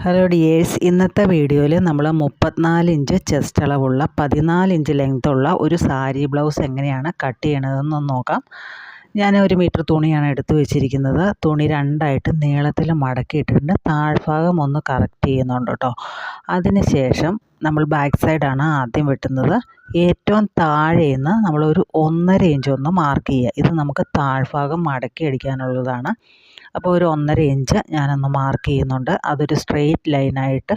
Hello dears, ഇന്നത്തെ വീഡിയോയിൽ നമ്മൾ 34 ഇഞ്ച് ചെസ്റ്റ് അളവുള്ള 14 ഇഞ്ച് ലെങ്ത്തുള്ള ഒരു സാരി ബ്ലൗസ് എങ്ങനെയാണ് കട്ട് ചെയ്യണതെന്ന് നോക്കാം. ഞാൻ 1 മീറ്റർ തുണിയാണ് എടുത്തു വെച്ചിരിക്കുന്നത്. തുണി രണ്ടായിട്ട് നീളത്തിൽ മടക്കിയിട്ടുണ്ട്. താഴ്ഭാഗം ഒന്ന് കറക്റ്റ് ചെയ്യുന്നുണ്ട് കേട്ടോ. അതിന് ശേഷം നമ്മൾ ബാക്ക് സൈഡാണ് ആദ്യം വെട്ടുന്നത്. ഏറ്റവും താഴെ നിന്ന് നമ്മളൊരു 1.5 ഇഞ്ച് ഒന്ന് മാർക്ക് ചെയ്യുക. ഇത് നമുക്ക് താഴ്ഭാഗം മടക്കി അടിക്കാനുള്ളതാണ്. അപ്പോൾ ഒരു 1.5 ഇഞ്ച് ഞാനൊന്ന് മാർക്ക് ചെയ്യുന്നുണ്ട്. അതൊരു സ്ട്രെയിറ്റ് ലൈനായിട്ട്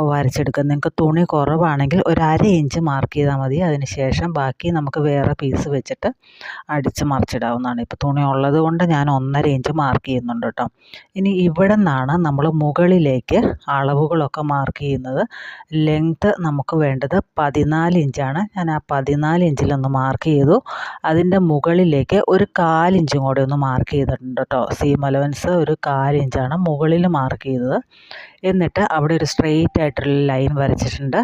വരച്ചെടുക്കുക. നിങ്ങൾക്ക് തുണി കുറവാണെങ്കിൽ ഒരു 1/2 ഇഞ്ച് മാർക്ക് ചെയ്താൽ മതി. അതിന് ശേഷം ബാക്കി നമുക്ക് വേറെ പീസ് വെച്ചിട്ട് അടിച്ച് മറിച്ചിടാവുന്നതാണ്. ഇപ്പോൾ തുണി ഉള്ളത് കൊണ്ട് ഞാൻ 1.5 ഇഞ്ച് മാർക്ക് ചെയ്യുന്നുണ്ട് കേട്ടോ. ഇനി ഇവിടെ നിന്നാണ് നമ്മൾ മുകളിലേക്ക് അളവുകളൊക്കെ മാർക്ക് ചെയ്യുന്നത്. ലെങ്ത്ത് നമുക്ക് വേണ്ടത് 14 ഇഞ്ചാണ്. ഞാൻ ആ 14 ഇഞ്ചിലൊന്ന് മാർക്ക് ചെയ്തു. അതിൻ്റെ മുകളിലേക്ക് ഒരു 1/4 ഇഞ്ചും കൂടെ ഒന്ന് മാർക്ക് ചെയ്തിട്ടുണ്ട് കേട്ടോ. സീം അലവൻസ് ഒരു 1/4 ഇഞ്ചാണ് മുകളിൽ മാർക്ക് ചെയ്തത്. എന്നിട്ട് അവിടെ ഒരു സ്ട്രെയിറ്റ് ആയിട്ടുള്ള ലൈൻ വരച്ചിട്ടുണ്ട്.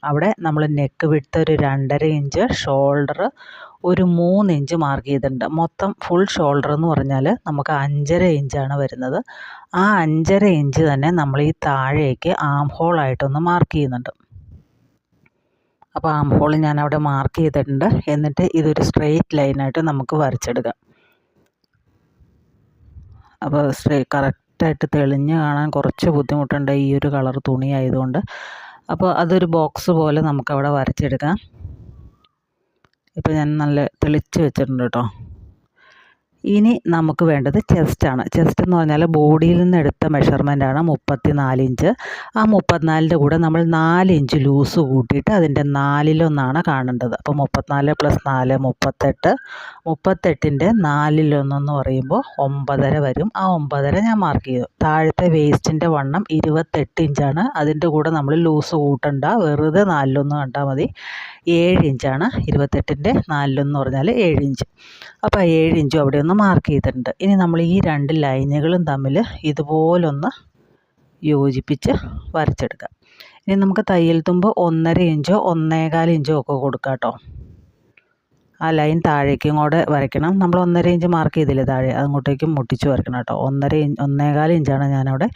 അവിടെ നമ്മൾ നെക്ക് വിഡ്ത്ത് ഒരു 2.5 ഇഞ്ച്, ഷോൾഡർ ഒരു 3 ഇഞ്ച് മാർക്ക് ചെയ്തിട്ടുണ്ട്. മൊത്തം ഫുൾ ഷോൾഡർ എന്ന് പറഞ്ഞാൽ നമുക്ക് 5.5 ഇഞ്ചാണ് വരുന്നത്. ആ 5.5 ഇഞ്ച് തന്നെ നമ്മൾ ഈ താഴേക്ക് ആം ഹോളായിട്ടൊന്ന് മാർക്ക് ചെയ്യുന്നുണ്ട്. അപ്പോൾ ആം ഹോൾ ഞാൻ അവിടെ മാർക്ക് ചെയ്തിട്ടുണ്ട്. എന്നിട്ട് ഇതൊരു സ്ട്രെയിറ്റ് ലൈനായിട്ട് നമുക്ക് വരച്ചെടുക്കാം. അപ്പോൾ കറക്റ്റായിട്ട് തെളിഞ്ഞ് കാണാൻ കുറച്ച് ബുദ്ധിമുട്ടുണ്ട് ഈ ഒരു കളർ തുണി ആയതുകൊണ്ട്. അപ്പോൾ അതൊരു ബോക്സ് പോലെ നമുക്കവിടെ വരച്ചെടുക്കാം. ഇപ്പോൾ ഞാൻ നല്ല തെളിച്ച് വെച്ചിട്ടുണ്ട് കേട്ടോ. ഇനി നമുക്ക് വേണ്ടത് ചെസ്റ്റാണ്. ചെസ്റ്റ് എന്ന് പറഞ്ഞാൽ ബോഡിയിൽ നിന്ന് എടുത്ത മെഷർമെൻറ്റാണ് 34 ഇഞ്ച്. ആ 34ൻ്റെ കൂടെ നമ്മൾ 4 ഇഞ്ച് ലൂസ് കൂട്ടിയിട്ട് അതിൻ്റെ 4/1 കാണേണ്ടത്. അപ്പോൾ 34 + 4 38. 38ൻ്റെ 4/1 എന്ന് പറയുമ്പോൾ 9.5 വരും. ആ 9.5 ഞാൻ മാർക്ക് ചെയ്തു. താഴത്തെ വേസ്റ്റിൻ്റെ വണ്ണം 28 ഇഞ്ചാണ്. അതിൻ്റെ കൂടെ നമ്മൾ ലൂസ് കൂട്ടണ്ട, വെറുതെ 4/1 കണ്ടാൽ മതി. 7 ഇഞ്ചാണ്. 28ൻ്റെ 4/1 എന്ന് പറഞ്ഞാൽ 7 ഇഞ്ച്. അപ്പോൾ 7 ഇഞ്ചും അവിടെ ഒന്ന് മാർക്ക് ചെയ്തിട്ടുണ്ട്. ഇനി നമ്മൾ ഈ 2 ലൈനുകളും തമ്മിൽ ഇതുപോലൊന്ന് യോജിപ്പിച്ച് വരച്ചെടുക്കാം. ഇനി നമുക്ക് തയ്യൽ തുമ്പ് 1.5 ഇഞ്ചോ 1.25 ഇഞ്ചോ ഒക്കെ കൊടുക്കാം കേട്ടോ. ആ ലൈൻ താഴേക്കും കൂടെ വരയ്ക്കണം. നമ്മൾ 1.5 ഇഞ്ച് മാർക്ക് ചെയ്തില്ലേ താഴെ, അങ്ങോട്ടേക്കും മുട്ടിച്ച് വരയ്ക്കണം കേട്ടോ. 1.25 ഇഞ്ചാണ് ഞാനവിടെ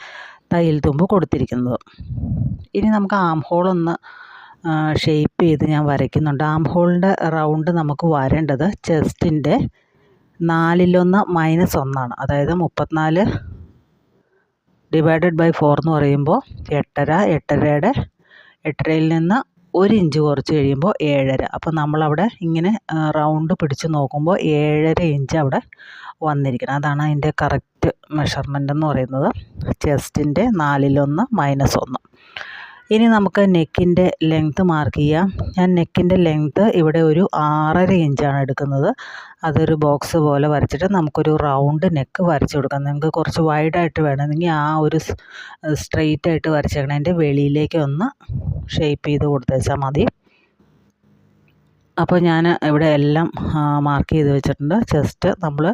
തയ്യൽ തുമ്പ് കൊടുത്തിരിക്കുന്നത്. ഇനി നമുക്ക് ആം ഹോളൊന്ന് ഷേപ്പ് ചെയ്ത് ഞാൻ വരയ്ക്കുന്നുണ്ട്. ആം ഹോളിൻ്റെ റൗണ്ട് നമുക്ക് വരേണ്ടത് ചെസ്റ്റിൻ്റെ 4/1 - 1 അതായത് 34 / 4 എന്ന് പറയുമ്പോൾ 8.5. 8.5യിൽ നിന്ന് 1 ഇഞ്ച് കുറച്ച് കഴിയുമ്പോൾ 7.5. അപ്പോൾ നമ്മളവിടെ ഇങ്ങനെ റൗണ്ട് പിടിച്ച് നോക്കുമ്പോൾ 7.5 ഇഞ്ച് അവിടെ വന്നിരിക്കണം. അതാണ് അതിൻ്റെ കറക്റ്റ് മെഷർമെൻ്റ് എന്ന് പറയുന്നത്. ചെസ്റ്റിൻ്റെ 4/1 - 1. ഇനി നമുക്ക് നെക്കിൻ്റെ ലെങ്ത്ത് മാർക്ക് ചെയ്യാം. ഞാൻ നെക്കിൻ്റെ ലെങ്ത്ത് ഇവിടെ ഒരു 6.5 ഇഞ്ചാണ് എടുക്കുന്നത്. അതൊരു ബോക്സ് പോലെ വരച്ചിട്ട് നമുക്കൊരു റൗണ്ട് നെക്ക് വരച്ച് കൊടുക്കാം. നിങ്ങൾക്ക് കുറച്ച് വൈഡായിട്ട് വേണമെങ്കിൽ ആ ഒരു സ്ട്രെയിറ്റ് ആയിട്ട് വരച്ചേക്കണതിൻ്റെ വെളിയിലേക്ക് ഒന്ന് ഷേപ്പ് ചെയ്ത് കൊടുത്തേച്ചാൽ മതി. അപ്പോൾ ഞാൻ ഇവിടെ എല്ലാം മാർക്ക് ചെയ്ത് വെച്ചിട്ടുണ്ട്. ചെസ്റ്റ് നമ്മൾ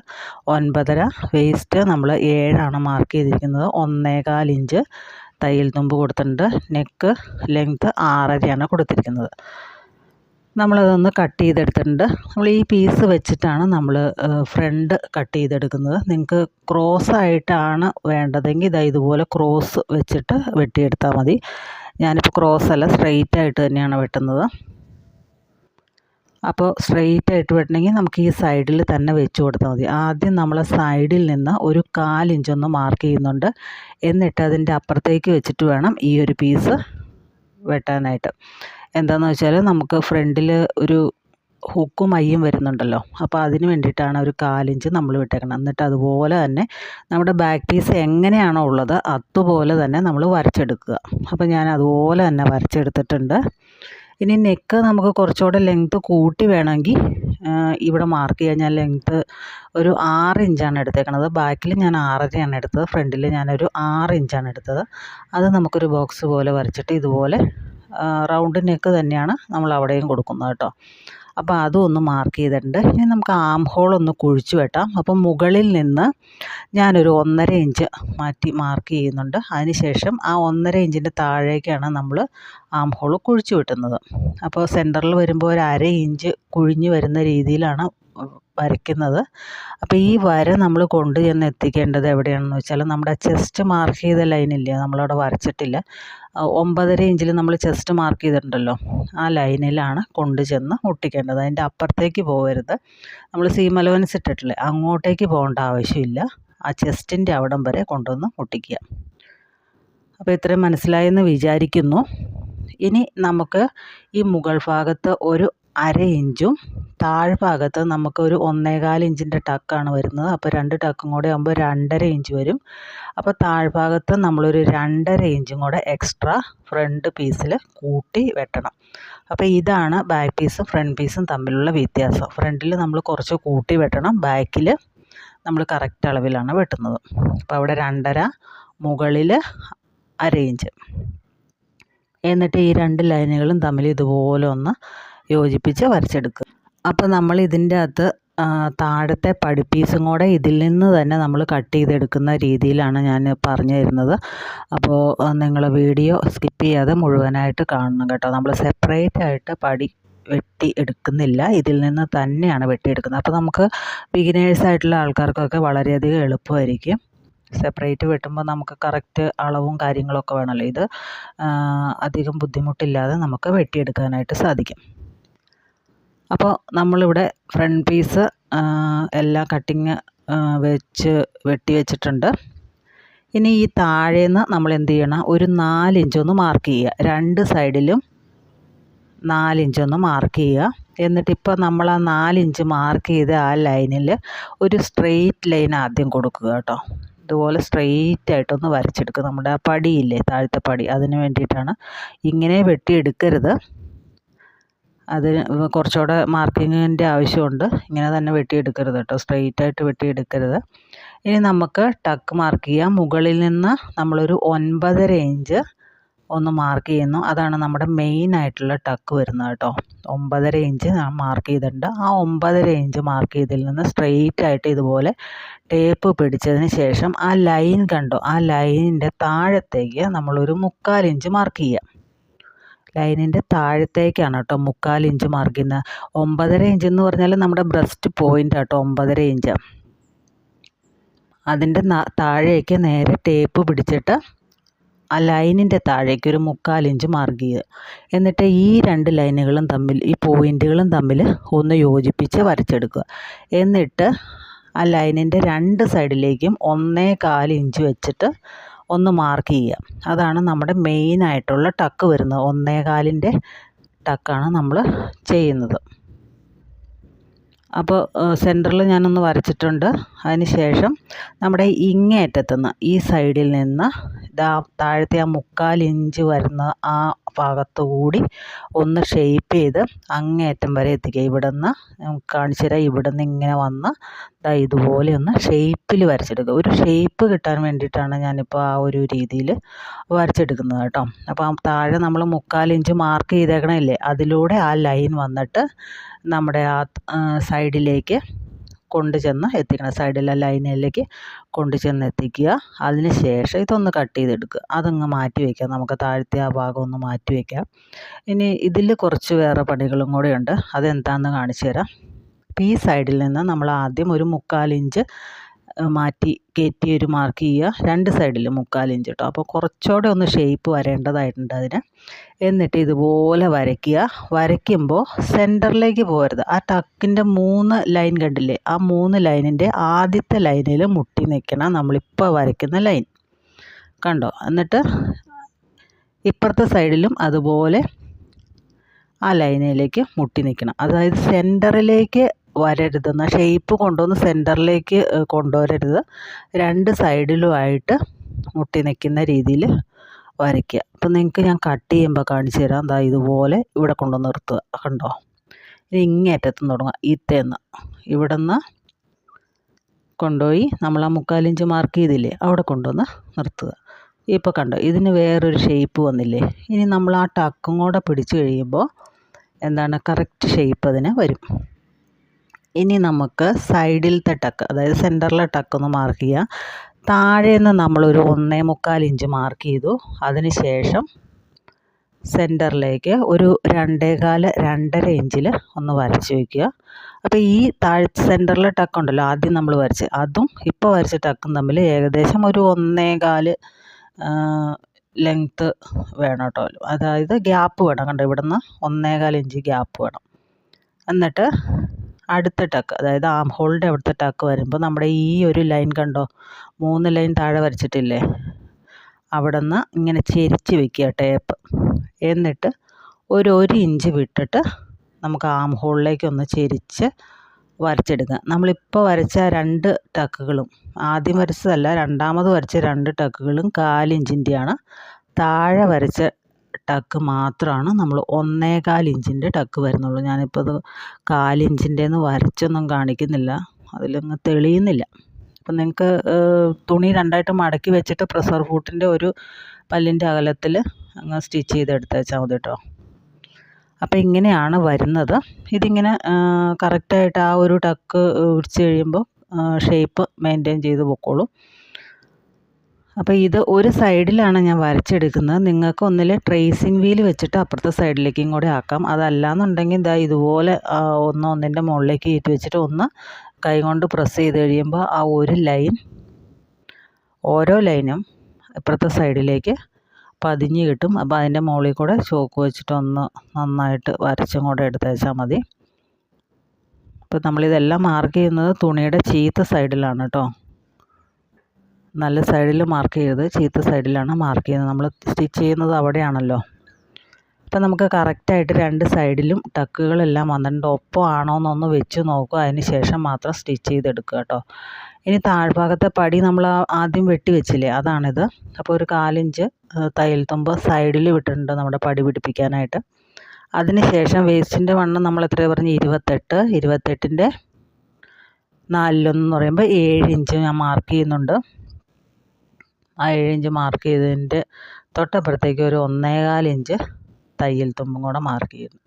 9.5, വേസ്റ്റ് നമ്മൾ 7 മാർക്ക് ചെയ്തിരിക്കുന്നത്. 1.25 ഇഞ്ച് തയ്യൽ തുമ്പ് കൊടുത്തിട്ടുണ്ട്. നെക്ക് ലെങ്ത്ത് 6.5 കൊടുത്തിരിക്കുന്നത്. നമ്മളതൊന്ന് കട്ട് ചെയ്തെടുത്തിട്ടുണ്ട്. നമ്മൾ ഈ പീസ് വെച്ചിട്ടാണ് നമ്മൾ ഫ്രണ്ട് കട്ട് ചെയ്തെടുക്കുന്നത്. നിങ്ങൾക്ക് ക്രോസ് ആയിട്ടാണ് വേണ്ടതെങ്കിൽ ഇതുപോലെ ക്രോസ് വെച്ചിട്ട് വെട്ടിയെടുത്താൽ മതി. ഞാനിപ്പോൾ ക്രോസ് അല്ല, സ്ട്രെയിറ്റ് ആയിട്ട് തന്നെയാണ് വെട്ടുന്നത്. അപ്പോൾ സ്ട്രെയിറ്റ് ആയിട്ട് വെട്ടണമെങ്കിൽ നമുക്ക് ഈ സൈഡിൽ തന്നെ വെച്ച് കൊടുത്താൽ മതി. ആദ്യം നമ്മൾ സൈഡിൽ നിന്ന് ഒരു 1/4 ഇഞ്ചൊന്ന് മാർക്ക് ചെയ്യുന്നുണ്ട്. എന്നിട്ട് അതിൻ്റെ അപ്പുറത്തേക്ക് വെച്ചിട്ട് വേണം ഈ ഒരു പീസ് വെട്ടാനായിട്ട്. എന്താണെന്ന് വെച്ചാൽ നമുക്ക് ഫ്രണ്ടിൽ ഒരു ഹുക്കും മയ്യും വരുന്നുണ്ടല്ലോ. അപ്പോൾ അതിന് വേണ്ടിയിട്ടാണ് ഒരു 1/4 ഇഞ്ച് നമ്മൾ വിട്ടേക്കണം. എന്നിട്ട് അതുപോലെ തന്നെ നമ്മുടെ ബാക്ക് പീസ് എങ്ങനെയാണോ ഉള്ളത് അതുപോലെ തന്നെ നമ്മൾ വരച്ചെടുക്കുക. അപ്പോൾ ഞാൻ അതുപോലെ തന്നെ വരച്ചെടുത്തിട്ടുണ്ട്. ഇനി നെക്ക് നമുക്ക് കുറച്ചുകൂടെ ലെങ്ത്ത് കൂട്ടി വേണമെങ്കിൽ ഇവിടെ മാർക്ക് ചെയ്യാൻ ഞാൻ ലെങ്ത്ത് ഒരു 6 ഇഞ്ചാണ് എടുത്തേക്കണത്. ബാക്കിൽ ഞാൻ 6.5 എടുത്തത്. ഫ്രണ്ടിൽ ഞാനൊരു 6 ഇഞ്ചാണ് എടുത്തത്. അത് നമുക്കൊരു ബോക്സ് പോലെ വരച്ചിട്ട് ഇതുപോലെ റൗണ്ട് നെക്ക് തന്നെയാണ് നമ്മൾ അവിടെയും കൊടുക്കുന്നത് കേട്ടോ. അപ്പോൾ അതും ഒന്ന് മാർക്ക് ചെയ്തിട്ടുണ്ട്. ഇനി നമുക്ക് ആം ഹോൾ ഒന്ന് കുഴിച്ച് വെട്ടാം. അപ്പം മുകളിൽ നിന്ന് ഞാനൊരു 1.5 ഇഞ്ച് മാറ്റി മാർക്ക് ചെയ്യുന്നുണ്ട്. അതിനുശേഷം ആ 1.5 ഇഞ്ചിൻ്റെ താഴേക്കാണ് നമ്മൾ ആം ഹോൾ കുഴിച്ച് വെട്ടുന്നത്. അപ്പോൾ സെൻറ്ററിൽ വരുമ്പോൾ ഒരു 1/2 ഇഞ്ച് കുഴിഞ്ഞ് വരുന്ന രീതിയിലാണ് വരയ്ക്കുന്നത്. അപ്പോൾ ഈ വര നമ്മൾ കൊണ്ട് ചെന്ന് എത്തിക്കേണ്ടത് എവിടെയാണെന്ന് വെച്ചാൽ നമ്മുടെ ചെസ്റ്റ് മാർക്ക് ചെയ്ത ലൈനില്ലേ, നമ്മളവിടെ വരച്ചിട്ടില്ല, 9.5 ഇഞ്ചിൽ നമ്മൾ ചെസ്റ്റ് മാർക്ക് ചെയ്തിട്ടുണ്ടല്ലോ, ആ ലൈനിലാണ് കൊണ്ട് ചെന്ന് ഒട്ടിക്കേണ്ടത്. അതിൻ്റെ അപ്പുറത്തേക്ക് പോകരുത്. നമ്മൾ സീം അലവൻസ് ഇട്ടിട്ടില്ലേ, അങ്ങോട്ടേക്ക് പോകേണ്ട ആവശ്യമില്ല. ആ ചെസ്റ്റിൻ്റെ അവിടം വരെ കൊണ്ടുവന്ന് ഒട്ടിക്കുക. അപ്പോൾ ഇത്രയും മനസ്സിലായെന്ന് വിചാരിക്കുന്നു. ഇനി നമുക്ക് ഈ മുകൾ ഭാഗത്ത് ഒരു 1/2 ഇഞ്ചും താഴ്ഭാഗത്ത് നമുക്കൊരു 1.25 ഇഞ്ചിൻ്റെ ടക്കാണ് വരുന്നത്. അപ്പോൾ 2 ടക്കും കൂടെ ആകുമ്പോൾ 2.5 ഇഞ്ച് വരും. അപ്പോൾ താഴ്ഭാഗത്ത് നമ്മളൊരു 2.5 ഇഞ്ചും കൂടെ എക്സ്ട്രാ ഫ്രണ്ട് പീസിൽ കൂട്ടി വെട്ടണം. അപ്പോൾ ഇതാണ് ബാക്ക് പീസും ഫ്രണ്ട് പീസും തമ്മിലുള്ള വ്യത്യാസം. ഫ്രണ്ടിൽ നമ്മൾ കുറച്ച് കൂട്ടി വെട്ടണം, ബാക്കിൽ നമ്മൾ കറക്റ്റ് അളവിലാണ് വെട്ടുന്നത്. അപ്പോൾ അവിടെ 2.5, മുകളിൽ 1/2 ഇഞ്ച്. എന്നിട്ട് ഈ 2 ലൈനുകളും തമ്മിൽ ഇതുപോലെ ഒന്ന് യോജിപ്പിച്ച് വരച്ചെടുക്കുക. അപ്പോൾ നമ്മൾ ഇതിൻ്റെ അകത്ത് താഴത്തെ പടിപ്പീസും കൂടെ ഇതിൽ നിന്ന് തന്നെ നമ്മൾ കട്ട് ചെയ്തെടുക്കുന്ന രീതിയിലാണ് ഞാൻ പറഞ്ഞു തരുന്നത്. അപ്പോൾ നിങ്ങൾ വീഡിയോ സ്കിപ്പ് ചെയ്യാതെ മുഴുവനായിട്ട് കാണണം കേട്ടോ. നമ്മൾ സെപ്പറേറ്റ് ആയിട്ട് പടി വെട്ടി എടുക്കുന്നില്ല, ഇതിൽ നിന്ന് തന്നെയാണ് വെട്ടിയെടുക്കുന്നത്. അപ്പോൾ നമുക്ക് ബിഗിനേഴ്സായിട്ടുള്ള ആൾക്കാർക്കൊക്കെ വളരെയധികം എളുപ്പമായിരിക്കും. സെപ്പറേറ്റ് വെട്ടുമ്പോൾ നമുക്ക് കറക്റ്റ് അളവും കാര്യങ്ങളൊക്കെ വേണമല്ലോ. ഇത് അധികം ബുദ്ധിമുട്ടില്ലാതെ നമുക്ക് വെട്ടിയെടുക്കാനായിട്ട് സാധിക്കും. അപ്പോൾ നമ്മളിവിടെ ഫ്രണ്ട് പീസ് എല്ലാ കട്ടിങ് വെച്ച് വെട്ടി വെച്ചിട്ടുണ്ട്. ഇനി ഈ താഴേന്ന് നമ്മൾ എന്ത് ചെയ്യണം, ഒരു 4 ഇഞ്ചൊന്ന് മാർക്ക് ചെയ്യുക. 2 സൈഡിലും 4 ഇഞ്ചൊന്ന് മാർക്ക് ചെയ്യുക. എന്നിട്ടിപ്പോൾ നമ്മൾ ആ 4 ഇഞ്ച് മാർക്ക് ചെയ്ത് ആ ലൈനിൽ ഒരു സ്ട്രെയിറ്റ് ലൈൻ ആദ്യം കൊടുക്കുക കേട്ടോ. ഇതുപോലെ സ്ട്രെയിറ്റ് ആയിട്ടൊന്ന് വരച്ചെടുക്കുക. നമ്മുടെ ആ പടിയില്ലേ, താഴത്തെ പടി, അതിന് വേണ്ടിയിട്ടാണ്. ഇങ്ങനെ വെട്ടിയെടുക്കരുത്, അതിന് കുറച്ചുകൂടെ മാർക്കിങ്ങിൻ്റെ ആവശ്യമുണ്ട്. ഇങ്ങനെ തന്നെ വെട്ടിയെടുക്കരുത് കേട്ടോ, സ്ട്രെയിറ്റ് ആയിട്ട് വെട്ടിയെടുക്കരുത്. ഇനി നമുക്ക് ടക്ക് മാർക്ക് ചെയ്യാം. മുകളിൽ നിന്ന് നമ്മളൊരു 9.5 ഇഞ്ച് ഒന്ന് മാർക്ക് ചെയ്യുന്നു. അതാണ് നമ്മുടെ മെയിൻ ആയിട്ടുള്ള ടക്ക് വരുന്നത് കേട്ടോ. 9.5 ഇഞ്ച് ഞാൻ മാർക്ക് ചെയ്തിട്ടുണ്ട്. ആ 9.5 ഇഞ്ച് മാർക്ക് ചെയ്തതിൽ നിന്ന് സ്ട്രെയിറ്റ് ആയിട്ട് ഇതുപോലെ ടേപ്പ് പിടിച്ചതിന് ശേഷം ആ ലൈൻ കണ്ടോ, ആ ലൈനിൻ്റെ താഴത്തേക്ക് നമ്മളൊരു 3/4 ഇഞ്ച് മാർക്ക് ചെയ്യുക. ലൈനിൻ്റെ താഴത്തേക്കാണ് കേട്ടോ 3/4 ഇഞ്ച് മാർക്ക് ചെയ്യുന്നത്. 9.5 ഇഞ്ച് എന്ന് പറഞ്ഞാൽ നമ്മുടെ ബ്രസ്റ്റ് പോയിൻ്റ് കേട്ടോ 9.5 ഇഞ്ച്. അതിൻ്റെ താഴേക്ക് നേരെ ടേപ്പ് പിടിച്ചിട്ട് ആ ലൈനിൻ്റെ താഴേക്ക് ഒരു 3/4 ഇഞ്ച് മാർക്ക് ചെയ്യുക. എന്നിട്ട് ഈ 2 ലൈനുകളും തമ്മിൽ, ഈ പോയിൻറ്റുകളും തമ്മിൽ ഒന്ന് യോജിപ്പിച്ച് വരച്ചെടുക്കുക. എന്നിട്ട് ആ ലൈനിൻ്റെ 2 സൈഡിലേക്കും 1.25 ഇഞ്ച് വെച്ചിട്ട് ഒന്ന് മാർക്ക് ചെയ്യുക. അതാണ് നമ്മുടെ മെയിനായിട്ടുള്ള ടക്ക് വരുന്നത്. 1.25ൻ്റെ ടക്കാണ് നമ്മൾ ചെയ്യുന്നത്. അപ്പോൾ സെൻറ്ററിൽ ഞാനൊന്ന് വരച്ചിട്ടുണ്ട്. അതിന് ശേഷം നമ്മുടെ ഇങ്ങേയറ്റത്തുനിന്ന് ഈ സൈഡിൽ നിന്ന് താഴത്തെ ആ 3/4 ഇഞ്ച് വരുന്ന ആ ഭാഗത്തു കൂടി ഒന്ന് ഷേപ്പ് ചെയ്ത് അങ്ങേയറ്റം വരെ എത്തിക്കുക. ഇവിടെ നിന്ന് കാണിച്ചു തരാം. ഇവിടെ നിന്ന് ഇങ്ങനെ വന്ന് ഇതുപോലെ ഒന്ന് ഷേപ്പിൽ വരച്ചെടുക്കുക. ഒരു ഷേപ്പ് കിട്ടാൻ വേണ്ടിയിട്ടാണ് ഞാനിപ്പോൾ ആ ഒരു രീതിയിൽ വരച്ചെടുക്കുന്നത് കേട്ടോ. അപ്പോൾ താഴെ നമ്മൾ 3/4 ഇഞ്ച് മാർക്ക് ചെയ്തേക്കണമില്ലേ, അതിലൂടെ ആ ലൈൻ വന്നിട്ട് നമ്മുടെ ആ സൈഡിലേക്ക് കൊണ്ട് ചെന്ന് എത്തിക്കണം. സൈഡിലെ ലൈനിലേക്ക് കൊണ്ട് ചെന്ന് എത്തിക്കുക. അതിന് ശേഷം ഇതൊന്ന് കട്ട് ചെയ്തെടുക്കുക. അതങ്ങ് മാറ്റി വയ്ക്കാം. നമുക്ക് താഴത്തെ ആ ഭാഗം ഒന്ന് മാറ്റി വയ്ക്കാം. ഇനി ഇതിൽ കുറച്ച് വേറെ പണികളും കൂടെ ഉണ്ട്. അതെന്താണെന്ന് കാണിച്ചു തരാം. അപ്പോൾ ഈ സൈഡിൽ നിന്ന് നമ്മൾ ആദ്യം ഒരു 3/4 ഇഞ്ച് മാറ്റി കയറ്റി ഒരു മാർക്ക് ചെയ്യുക. 2 സൈഡിൽ 3/4 ഇഞ്ച് കേട്ടോ. അപ്പോൾ കുറച്ചുകൂടെ ഒന്ന് ഷേപ്പ് വരേണ്ടതായിട്ടുണ്ട് അതിന്. എന്നിട്ട് ഇതുപോലെ വരയ്ക്കുക. വരയ്ക്കുമ്പോൾ സെൻറ്ററിലേക്ക് പോകരുത്. ആ ടക്കിൻ്റെ 3 ലൈൻ കണ്ടില്ലേ, ആ 3 ലൈനിൻ്റെ ആദ്യത്തെ ലൈനിൽ മുട്ടി നിൽക്കണം നമ്മളിപ്പോൾ വരയ്ക്കുന്ന ലൈൻ കണ്ടോ. എന്നിട്ട് ഇപ്പുറത്തെ സൈഡിലും അതുപോലെ ആ ലൈനിലേക്ക് മുട്ടി നിൽക്കണം. അതായത് സെൻറ്ററിലേക്ക് വരരുതെന്ന്, ഷേപ്പ് കൊണ്ടുവന്ന് സെൻറ്ററിലേക്ക് കൊണ്ടുവരരുത്. 2 സൈഡിലുമായിട്ട് മുട്ടി നിൽക്കുന്ന രീതിയിൽ വരയ്ക്കുക. അപ്പം നിങ്ങൾക്ക് ഞാൻ കട്ട് ചെയ്യുമ്പോൾ കാണിച്ചു തരാം. ഇതുപോലെ ഇവിടെ കൊണ്ടുവന്ന് നിർത്തുക. കണ്ടോ, ഇനി ഇങ്ങേറ്റത്തുനിന്ന് തുടങ്ങുക. ഈത്തേന്ന് ഇവിടെ നിന്ന് കൊണ്ടുപോയി നമ്മൾ ആ 3/4 ഇഞ്ച് മാർക്ക് ചെയ്തില്ലേ, അവിടെ കൊണ്ടുവന്ന് നിർത്തുക. ഇപ്പോൾ കണ്ടോ, ഇതിന് വേറൊരു ഷേപ്പ് വന്നില്ലേ. ഇനി നമ്മൾ ആ ടക്കും കൂടെ പിടിച്ച് കഴിയുമ്പോൾ എന്താണ് കറക്റ്റ് ഷേപ്പ് അതിന് വരും. ഇനി നമുക്ക് സൈഡിലത്തെ ടക്ക്, അതായത് സെൻറ്ററിലെ ടക്കൊന്ന് മാർക്ക് ചെയ്യുക. താഴെ നിന്ന് നമ്മളൊരു 1.25 ഇഞ്ച് മാർക്ക് ചെയ്തു. അതിന് ശേഷം സെൻറ്ററിലേക്ക് ഒരു 2.25 ഇഞ്ചിൽ ഒന്ന് വരച്ച് വയ്ക്കുക. അപ്പോൾ ഈ സെൻറ്ററിലെ ടക്ക് ഉണ്ടല്ലോ, ആദ്യം നമ്മൾ വരച്ച് അതും ഇപ്പോൾ വരച്ച ടക്കും തമ്മിൽ ഏകദേശം ഒരു 1.25 ലെങ്ത്ത് വേണം കേട്ടോ. അതായത് ഗ്യാപ്പ് വേണം. കണ്ടോ, ഇവിടുന്ന് 1.25 ഇഞ്ച് ഗ്യാപ്പ് വേണം. എന്നിട്ട് അടുത്ത ടക്ക്, അതായത് ആം ഹോളിൻ്റെ അവിടുത്തെ ടക്ക് വരുമ്പോൾ നമ്മുടെ ഈ ഒരു ലൈൻ കണ്ടോ, 3 ലൈൻ താഴെ വരച്ചിട്ടില്ലേ, അവിടെ നിന്ന് ഇങ്ങനെ ചെരിച്ച് വെക്കുക ടേപ്പ്. എന്നിട്ട് ഒരു ഇഞ്ച് വിട്ടിട്ട് നമുക്ക് ആം ഹോളിലേക്ക് ഒന്ന് ചെരിച്ച് വരച്ചെടുക്കുക. നമ്മളിപ്പോൾ വരച്ച 2 ടക്കുകളും, ആദ്യം വരച്ചതല്ല, രണ്ടാമത് വരച്ച 2 ടക്കുകളും 1/4 ഇഞ്ചിൻ്റെയാണ്. താഴെ വരച്ച ടക്ക് മാത്രമാണ് നമ്മൾ 1.25 ഇഞ്ചിൻ്റെ ടക്ക് വരുന്നുള്ളൂ. ഞാനിപ്പോൾ അത് 1/4 ഇഞ്ചിൻ്റെന്ന് വരച്ചൊന്നും കാണിക്കുന്നില്ല, അതിലൊന്നും തെളിയുന്നില്ല. അപ്പം നിങ്ങൾക്ക് തുണി രണ്ടായിട്ട് മടക്കി വെച്ചിട്ട് പ്രഷർ ഫൂട്ടിൻ്റെ ഒരു പല്ലിൻ്റെ അകലത്തിൽ അങ്ങ് സ്റ്റിച്ച് ചെയ്തെടുത്ത് വെച്ചാൽ മതി കേട്ടോ. അപ്പോൾ ഇങ്ങനെയാണ് വരുന്നത്. ഇതിങ്ങനെ കറക്റ്റായിട്ട് ആ ഒരു ടക്ക് പിടിച്ച് കഴിയുമ്പോൾ ഷേപ്പ് മെയിൻറ്റെയിൻ ചെയ്ത് പൊക്കോളും. അപ്പോൾ ഇത് ഒരു സൈഡിലാണ് ഞാൻ വരച്ചെടുക്കുന്നത്. നിങ്ങൾക്ക് ഒന്നിൽ ട്രേസിങ് വീൽ വെച്ചിട്ട് അപ്പുറത്തെ സൈഡിലേക്കും കൂടെ ആക്കാം. അതല്ലാന്നുണ്ടെങ്കിൽ ഇതാ ഇതുപോലെ ഒന്നിൻ്റെ മുകളിലേക്ക് കയറ്റി വെച്ചിട്ട് ഒന്ന് കൈ കൊണ്ട് പ്രസ് ചെയ്ത് കഴിയുമ്പോൾ ആ ഒരു ലൈൻ, ഓരോ ലൈനും ഇപ്പുറത്തെ സൈഡിലേക്ക് പതിഞ്ഞ് കിട്ടും. അപ്പോൾ അതിൻ്റെ മുകളിൽ കൂടെ ചോക്ക് വെച്ചിട്ട് ഒന്ന് നന്നായിട്ട് വരച്ചും കൂടെ എടുത്ത് വെച്ചാൽ മതി. അപ്പോൾ നമ്മളിതെല്ലാം മാർക്ക് ചെയ്യുന്നത് തുണിയുടെ ചീത്ത സൈഡിലാണ് കേട്ടോ. നല്ല സൈഡിൽ മാർക്ക് ചെയ്തത്, ചീത്ത സൈഡിലാണ് മാർക്ക് ചെയ്യുന്നത്. നമ്മൾ സ്റ്റിച്ച് ചെയ്യുന്നത് അവിടെയാണല്ലോ. അപ്പോൾ നമുക്ക് കറക്റ്റായിട്ട് 2 സൈഡിലും ടക്കുകളെല്ലാം വന്നിട്ടുണ്ട്. ഒപ്പം ആണോ എന്നൊന്ന് വെച്ച് നോക്കുക. അതിന് ശേഷം മാത്രം സ്റ്റിച്ച് ചെയ്തെടുക്കുക കേട്ടോ. ഇനി താഴ്ഭാഗത്തെ പടി നമ്മൾ ആദ്യം വെട്ടി വെച്ചില്ലേ, അതാണിത്. അപ്പോൾ ഒരു 1/4 ഇഞ്ച് തയ്യൽ തുമ്പ് സൈഡിൽ വിട്ടിട്ടുണ്ട് നമ്മുടെ പടി പിടിപ്പിക്കാനായിട്ട്. അതിന് ശേഷം വേസ്റ്റിൻ്റെ വണ്ണം നമ്മൾ എത്രയാണ് പറഞ്ഞ് 28, 28ൻ്റെ 4 എന്ന് പറയുമ്പോൾ 7 ഇഞ്ച് ഞാൻ മാർക്ക് ചെയ്യുന്നുണ്ട്. ആ 7 ഇഞ്ച് മാർക്ക് ചെയ്തതിൻ്റെ തൊട്ടപ്പുറത്തേക്ക് ഒരു 1.25 ഇഞ്ച് തയ്യൽ തുമ്പും കൂടെ മാർക്ക് ചെയ്യുന്നു.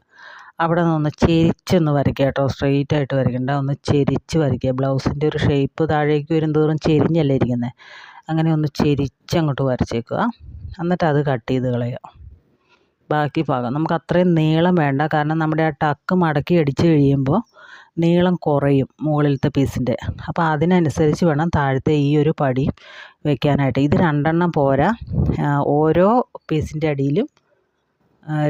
അവിടെ നിന്ന് ചെരിച്ചൊന്ന് വരയ്ക്കുക കേട്ടോ. സ്ട്രെയിറ്റ് ആയിട്ട് വരയ്ക്കണ്ട, ഒന്ന് ചെരിച്ച് വരയ്ക്കുക. ബ്ലൗസിൻ്റെ ഒരു ഷേപ്പ് താഴേക്ക് വരും തോറും ചെരിഞ്ഞല്ലേ ഇരിക്കുന്നത്, അങ്ങനെ ഒന്ന് ചെരിച്ചങ്ങോട്ട് വരച്ചേക്കുക. എന്നിട്ട് അത് കട്ട് ചെയ്ത് കളയുക. ബാക്കി ഭാഗം നമുക്ക് അത്രയും നീളം വേണ്ട, കാരണം നമ്മുടെ ആ ടക്ക് മടക്കി അടിച്ച് കഴിയുമ്പോൾ നീളം കുറയും മുകളിലത്തെ പീസിൻ്റെ. അപ്പോൾ അതിനനുസരിച്ച് വേണം താഴത്തെ ഈ ഒരു പടി വെക്കാനായിട്ട്. ഇത് 2 എണ്ണം പോരാ, ഓരോ പീസിൻ്റെ അടിയിലും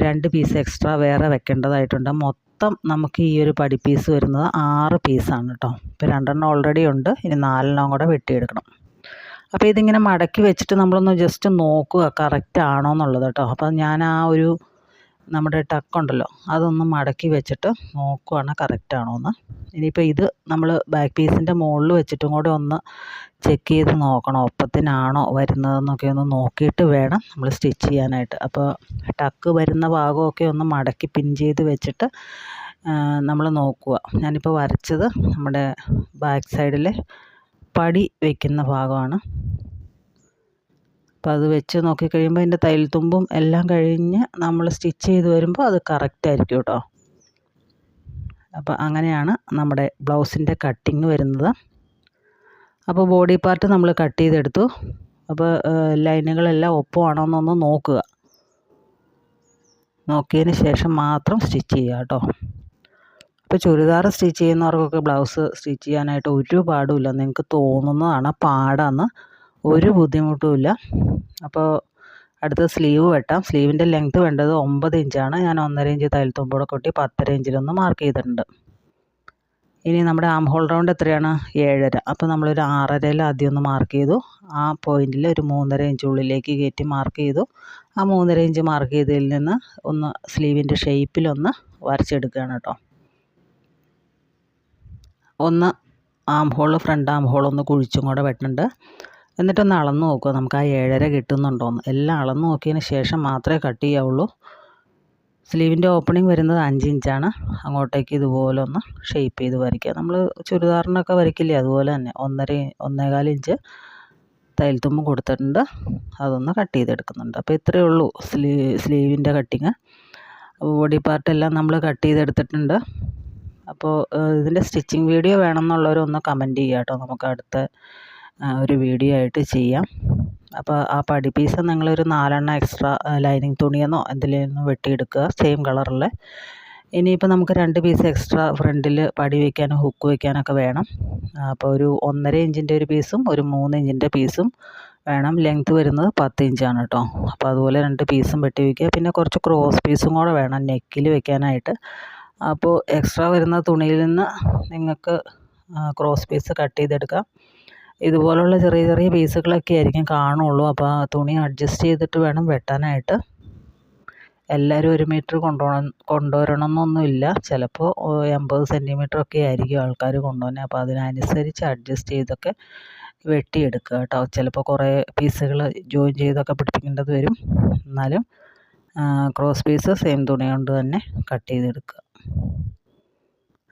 2 പീസ് എക്സ്ട്രാ വേറെ വെക്കേണ്ടതായിട്ടുണ്ട്. മൊത്തം നമുക്ക് ഈ ഒരു പടി പീസ് വരുന്നത് 6 പീസാണ് കേട്ടോ. ഇപ്പോൾ 2 എണ്ണം ഓൾറെഡി ഉണ്ട്, ഇനി 4 എണ്ണം കൂടെ വെട്ടിയെടുക്കണം. അപ്പോൾ ഇതിങ്ങനെ മടക്കി വെച്ചിട്ട് നമ്മളൊന്ന് ജസ്റ്റ് നോക്കുക കറക്റ്റ് ആണോ എന്നുള്ളത് കേട്ടോ. അപ്പോൾ ഞാൻ ആ ഒരു നമ്മുടെ ടക്കുണ്ടല്ലോ അതൊന്ന് മടക്കി വെച്ചിട്ട് നോക്കുകയാണ് കറക്റ്റ് ആണോ എന്ന്. ഇനിയിപ്പോൾ ഇത് നമ്മൾ ബാക്ക് പീസിൻ്റെ മുകളിൽ വെച്ചിട്ടും കൂടെ ഒന്ന് ചെക്ക് ചെയ്ത് നോക്കണം, ഒപ്പത്തിനാണോ വരുന്നതെന്നൊക്കെ ഒന്ന് നോക്കിയിട്ട് വേണം നമ്മൾ സ്റ്റിച്ച് ചെയ്യാനായിട്ട്. അപ്പോൾ ടക്ക് വരുന്ന ഭാഗമൊക്കെ ഒന്ന് മടക്കി പിൻ ചെയ്ത് വെച്ചിട്ട് നമ്മൾ നോക്കുക. ഞാനിപ്പോൾ വരച്ചത് നമ്മുടെ ബാക്ക് സൈഡിലെ പടി വയ്ക്കുന്ന ഭാഗമാണ്. അപ്പോൾ അത് വെച്ച് നോക്കിക്കഴിയുമ്പോൾ അതിൻ്റെ തയ്യൽ തുമ്പും എല്ലാം കഴിഞ്ഞ് നമ്മൾ സ്റ്റിച്ച് ചെയ്ത് വരുമ്പോൾ അത് കറക്റ്റ് ആയിരിക്കും കേട്ടോ. അപ്പോൾ അങ്ങനെയാണ് നമ്മുടെ ബ്ലൗസിൻ്റെ കട്ടിങ് വരുന്നത്. അപ്പോൾ ബോഡി പാർട്ട് നമ്മൾ കട്ട് ചെയ്തെടുത്തു. അപ്പോൾ ലൈനുകളെല്ലാം ഒപ്പമാണോ എന്നൊന്ന് നോക്കുക. നോക്കിയതിന് ശേഷം മാത്രം സ്റ്റിച്ച് ചെയ്യുക കേട്ടോ. അപ്പോൾ ചുരിദാർ സ്റ്റിച്ച് ചെയ്യുന്നവർക്കൊക്കെ ബ്ലൗസ് സ്റ്റിച്ച് ചെയ്യാനായിട്ട് ഒരു പാടുമില്ല. നിങ്ങൾക്ക് തോന്നുന്നതാണ് പാടാന്ന്, ഒരു ബുദ്ധിമുട്ടുമില്ല. അപ്പോൾ അടുത്ത സ്ലീവ് വെട്ടാം. സ്ലീവിൻ്റെ ലെങ്ത്ത് വേണ്ടത് 9 ഇഞ്ചാണ്. ഞാൻ 1.5 ഇഞ്ച് തയ്യൽ തുമ്പോടെ കൊട്ടി 10.5 ഇഞ്ചിലൊന്ന് മാർക്ക് ചെയ്തിട്ടുണ്ട്. ഇനി നമ്മുടെ ആം ഹോൾ റൗണ്ട് എത്രയാണ്? 7.5. അപ്പോൾ നമ്മളൊരു 6.5 ആദ്യം ഒന്ന് മാർക്ക് ചെയ്തു. ആ പോയിൻറ്റിൽ ഒരു 3.5 ഇഞ്ച് ഉള്ളിലേക്ക് കയറ്റി മാർക്ക് ചെയ്തു. ആ 3.5 ഇഞ്ച് മാർക്ക് ചെയ്തതിൽ നിന്ന് ഒന്ന് സ്ലീവിൻ്റെ ഷേപ്പിലൊന്ന് വരച്ചെടുക്കുകയാണ് കേട്ടോ. ഒന്ന് armhole, front armhole ഒന്ന് കുഴിച്ചും കൂടെ വെട്ടുന്നുണ്ട്. എന്നിട്ടൊന്ന് അളന്ന് നോക്കുക നമുക്ക് ആ 7.5 കിട്ടുന്നുണ്ടോയെന്ന്. എല്ലാം അളന്ന് നോക്കിയതിന് ശേഷം മാത്രമേ കട്ട് ചെയ്യാവുള്ളൂ. സ്ലീവിൻ്റെ ഓപ്പണിംഗ് വരുന്നത് 5 ഇഞ്ചാണ്. അങ്ങോട്ടേക്ക് ഇതുപോലെ ഒന്ന് ഷേപ്പ് ചെയ്ത് വരയ്ക്കുക. നമ്മൾ ചുരിദാറിനൊക്കെ വരയ്ക്കില്ലേ, അതുപോലെ തന്നെ 1.25 ഇഞ്ച് തയ്യൽ തുമ്പും കൊടുത്തിട്ടുണ്ട്. അതൊന്ന് കട്ട് ചെയ്തെടുക്കുന്നുണ്ട്. അപ്പോൾ ഇത്രയേ ഉള്ളൂ സ്ലീവിൻ്റെ കട്ടിങ്. ബോഡി പാർട്ടെല്ലാം നമ്മൾ കട്ട് ചെയ്തെടുത്തിട്ടുണ്ട്. അപ്പോൾ ഇതിൻ്റെ സ്റ്റിച്ചിങ് വീഡിയോ വേണമെന്നുള്ളവരൊന്ന് കമൻറ്റ് ചെയ്യുക കേട്ടോ. നമുക്ക് അടുത്ത ഒരു വീഡിയോ ആയിട്ട് ചെയ്യാം. അപ്പോൾ ആ പടി പീസ് നിങ്ങളൊരു 4 എക്സ്ട്രാ ലൈനിങ് തുണിയെന്നോ എന്തിലേന്ന് വെട്ടിയെടുക്കുക, സെയിം കളറിൽ. ഇനിയിപ്പോൾ നമുക്ക് 2 പീസ് എക്സ്ട്രാ ഫ്രണ്ടിൽ പടി വയ്ക്കാനും ഹുക്ക് വയ്ക്കാനൊക്കെ വേണം. അപ്പോൾ ഒരു 1.5 ഇഞ്ചിൻ്റെ ഒരു പീസും ഒരു 3 ഇഞ്ചിൻ്റെ പീസും വേണം. ലെങ്ത്ത് വരുന്നത് 10 ഇഞ്ചാണ് കേട്ടോ. അപ്പോൾ അതുപോലെ 2 പീസും വെട്ടി വയ്ക്കുക. പിന്നെ കുറച്ച് ക്രോസ് പീസും കൂടെ വേണം നെക്കിൽ വെക്കാനായിട്ട്. അപ്പോൾ എക്സ്ട്രാ വരുന്ന തുണിയിൽ നിന്ന് നിങ്ങൾക്ക് ക്രോസ് പീസ് കട്ട് ചെയ്തെടുക്കാം. ഇതുപോലുള്ള ചെറിയ ചെറിയ പീസുകളൊക്കെ ആയിരിക്കും കാണുള്ളൂ. അപ്പോൾ ആ തുണി അഡ്ജസ്റ്റ് ചെയ്തിട്ട് വേണം വെട്ടാനായിട്ട്. എല്ലാവരും 1 മീറ്റർ കൊണ്ടുവരണമെന്നൊന്നുമില്ല. ചിലപ്പോൾ 80 സെൻറ്റിമീറ്ററൊക്കെ ആയിരിക്കും ആൾക്കാർ കൊണ്ടുവരുന്നത്. അപ്പോൾ അതിനനുസരിച്ച് അഡ്ജസ്റ്റ് ചെയ്തൊക്കെ വെട്ടിയെടുക്കുക കേട്ടോ. ചിലപ്പോൾ കുറേ പീസുകൾ ജോയിൻ ചെയ്തൊക്കെ പിടിപ്പിക്കേണ്ടത് വരും. എന്നാലും ക്രോസ് പീസ് സെയിം തുണി കൊണ്ട് തന്നെ കട്ട് ചെയ്തെടുക്കുക.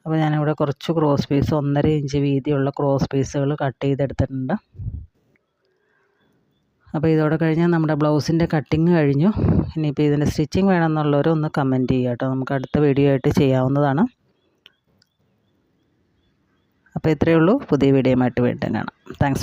അപ്പോൾ ഞാനിവിടെ കുറച്ച് ക്രോസ് പീസ് 1.5 ഇഞ്ച് വീതിയുള്ള ക്രോസ് പീസുകൾ കട്ട് ചെയ്തെടുത്തിട്ടുണ്ട്. അപ്പോൾ ഇതോടെ കഴിഞ്ഞാൽ നമ്മുടെ ബ്ലൗസിൻ്റെ കട്ടിങ് കഴിഞ്ഞു. ഇനിയിപ്പോൾ ഇതിൻ്റെ സ്റ്റിച്ചിങ് വേണമെന്നുള്ളവർ ഒന്ന് കമൻറ്റ് ചെയ്യുക കേട്ടോ. നമുക്ക് അടുത്ത വീഡിയോ ആയിട്ട് ചെയ്യാവുന്നതാണ്. അപ്പോൾ ഇത്രയേ ഉള്ളൂ. പുതിയ വീഡിയോയുമായിട്ട് വീണ്ടും കാണാം. താങ്ക്സ്.